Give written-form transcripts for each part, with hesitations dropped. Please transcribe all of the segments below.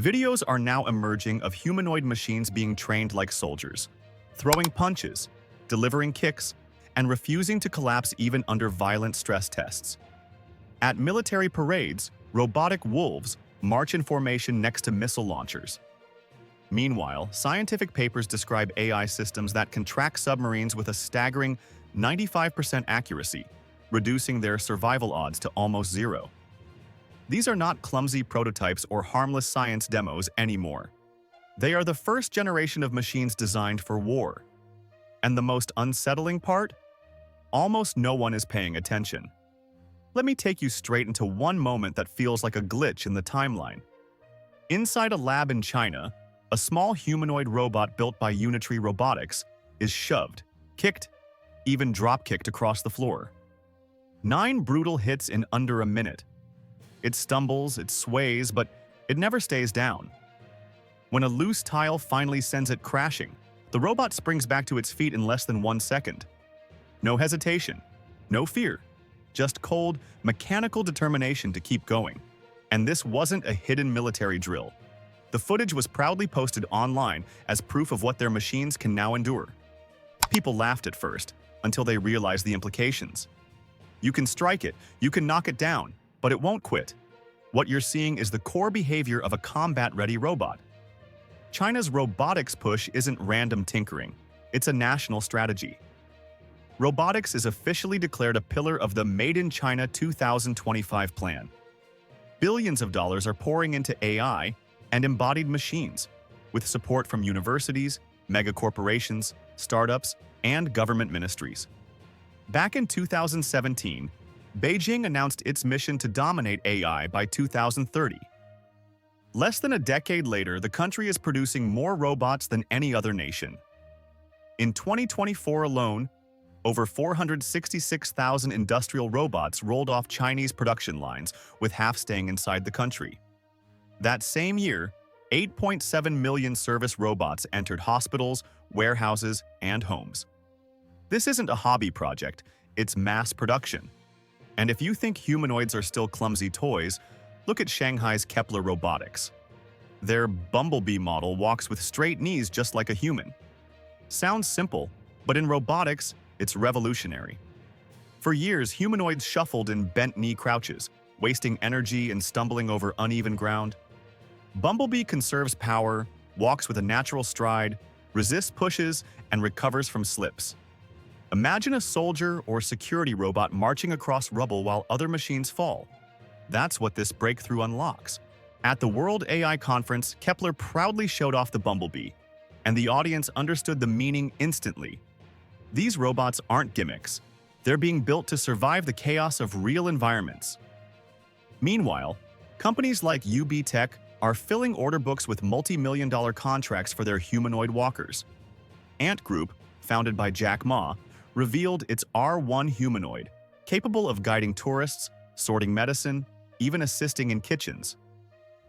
Videos are now emerging of humanoid machines being trained like soldiers, throwing punches, delivering kicks, and refusing to collapse even under violent stress tests. At military parades, robotic wolves march in formation next to missile launchers. Meanwhile, scientific papers describe AI systems that can track submarines with a staggering 95% accuracy, reducing their survival odds to almost zero. These are not clumsy prototypes or harmless science demos anymore. They are the first generation of machines designed for war. And the most unsettling part? Almost no one is paying attention. Let me take you straight into one moment that feels like a glitch in the timeline. Inside a lab in China, a small humanoid robot built by Unitree Robotics is shoved, kicked, even drop-kicked across the floor. 9 brutal hits in under a minute. It stumbles, it sways, but it never stays down. When a loose tile finally sends it crashing, the robot springs back to its feet in less than 1 second. No hesitation, no fear, just cold, mechanical determination to keep going. And this wasn't a hidden military drill. The footage was proudly posted online as proof of what their machines can now endure. People laughed at first, until they realized the implications. You can strike it, you can knock it down, but it won't quit. What you're seeing is the core behavior of a combat-ready robot. China's robotics push isn't random tinkering, it's a national strategy. Robotics is officially declared a pillar of the Made in China 2025 plan. Billions of dollars are pouring into AI and embodied machines, with support from universities, megacorporations, startups, and government ministries. Back in 2017, Beijing announced its mission to dominate AI by 2030. Less than a decade later, the country is producing more robots than any other nation. In 2024 alone, over 466,000 industrial robots rolled off Chinese production lines, with half staying inside the country. That same year, 8.7 million service robots entered hospitals, warehouses, and homes. This isn't a hobby project, it's mass production. And if you think humanoids are still clumsy toys, look at Shanghai's Kepler Robotics. Their Bumblebee model walks with straight knees just like a human. Sounds simple, but in robotics, it's revolutionary. For years, humanoids shuffled in bent knee crouches, wasting energy and stumbling over uneven ground. Bumblebee conserves power, walks with a natural stride, resists pushes, and recovers from slips. Imagine a soldier or security robot marching across rubble while other machines fall. That's what this breakthrough unlocks. At the World AI Conference, Kepler proudly showed off the Bumblebee, and the audience understood the meaning instantly. These robots aren't gimmicks. They're being built to survive the chaos of real environments. Meanwhile, companies like UB Tech are filling order books with multi-million-dollar contracts for their humanoid walkers. Ant Group, founded by Jack Ma, revealed its R1 humanoid, capable of guiding tourists, sorting medicine, even assisting in kitchens.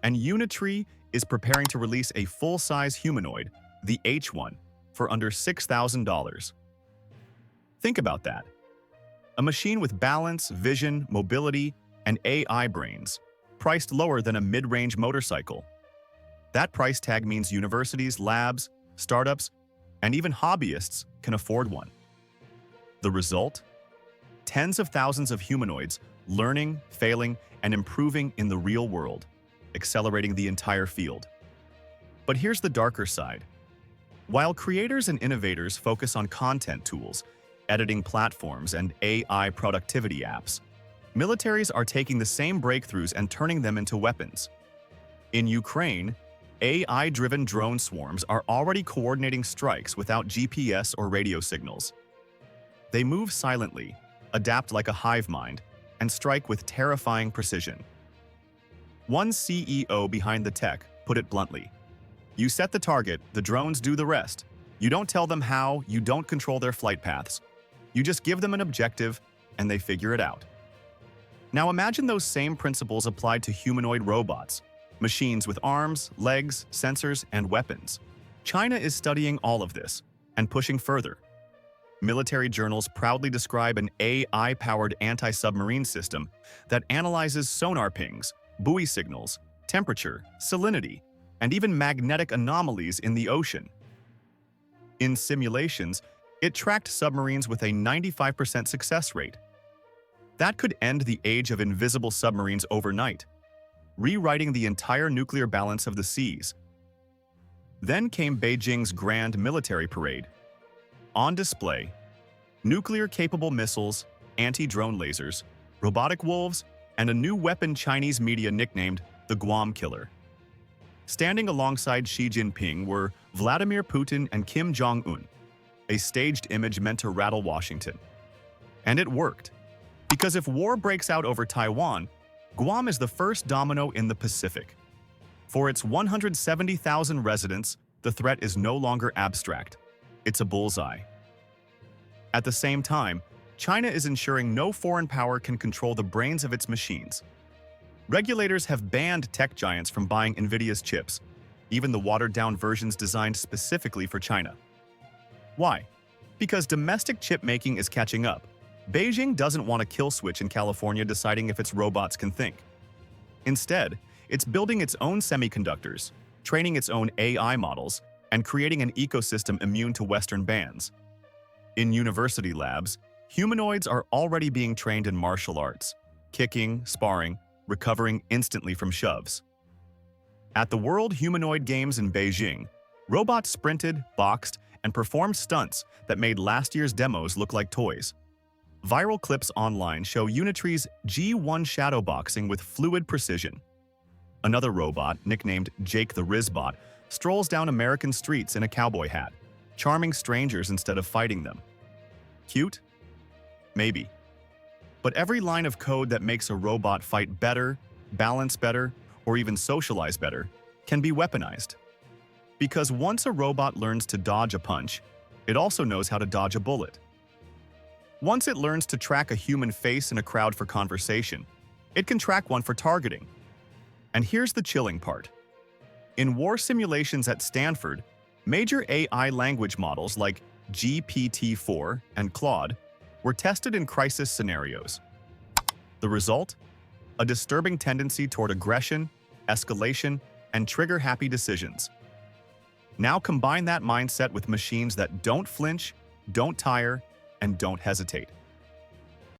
And Unitree is preparing to release a full-size humanoid, the H1, for under $6,000. Think about that. A machine with balance, vision, mobility, and AI brains, priced lower than a mid-range motorcycle. That price tag means universities, labs, startups, and even hobbyists can afford one. The result? Tens of thousands of humanoids learning, failing, and improving in the real world, accelerating the entire field. But here's the darker side. While creators and innovators focus on content tools, editing platforms, and AI productivity apps, militaries are taking the same breakthroughs and turning them into weapons. In Ukraine, AI-driven drone swarms are already coordinating strikes without GPS or radio signals. They move silently, adapt like a hive mind, and strike with terrifying precision. One CEO behind the tech put it bluntly: "You set the target, the drones do the rest. You don't tell them how, you don't control their flight paths. You just give them an objective, and they figure it out." Now imagine those same principles applied to humanoid robots, machines with arms, legs, sensors, and weapons. China is studying all of this and pushing further. Military journals proudly describe an AI-powered anti-submarine system that analyzes sonar pings, buoy signals, temperature, salinity, and even magnetic anomalies in the ocean. In simulations, it tracked submarines with a 95% success rate. That could end the age of invisible submarines overnight, rewriting the entire nuclear balance of the seas. Then came Beijing's grand military parade. On display, nuclear-capable missiles, anti-drone lasers, robotic wolves, and a new weapon Chinese media nicknamed the Guam Killer. Standing alongside Xi Jinping were Vladimir Putin and Kim Jong-un, a staged image meant to rattle Washington. And it worked. Because if war breaks out over Taiwan, Guam is the first domino in the Pacific. For its 170,000 residents, the threat is no longer abstract. It's a bullseye. At the same time, China is ensuring no foreign power can control the brains of its machines. Regulators have banned tech giants from buying NVIDIA's chips, even the watered-down versions designed specifically for China. Why? Because domestic chip making is catching up. Beijing doesn't want a kill switch in California deciding if its robots can think. Instead, it's building its own semiconductors, training its own AI models, and creating an ecosystem immune to Western bans. In university labs, humanoids are already being trained in martial arts, kicking, sparring, recovering instantly from shoves. At the World Humanoid Games in Beijing, robots sprinted, boxed, and performed stunts that made last year's demos look like toys. Viral clips online show Unitree's G1 shadowboxing with fluid precision. Another robot, nicknamed Jake the Rizbot, strolls down American streets in a cowboy hat, charming strangers instead of fighting them. Cute? Maybe. But every line of code that makes a robot fight better, balance better, or even socialize better can be weaponized. Because once a robot learns to dodge a punch, it also knows how to dodge a bullet. Once it learns to track a human face in a crowd for conversation, it can track one for targeting. And here's the chilling part. In war simulations at Stanford, major AI language models like GPT-4 and Claude were tested in crisis scenarios. The result? A disturbing tendency toward aggression, escalation, and trigger-happy decisions. Now combine that mindset with machines that don't flinch, don't tire, and don't hesitate.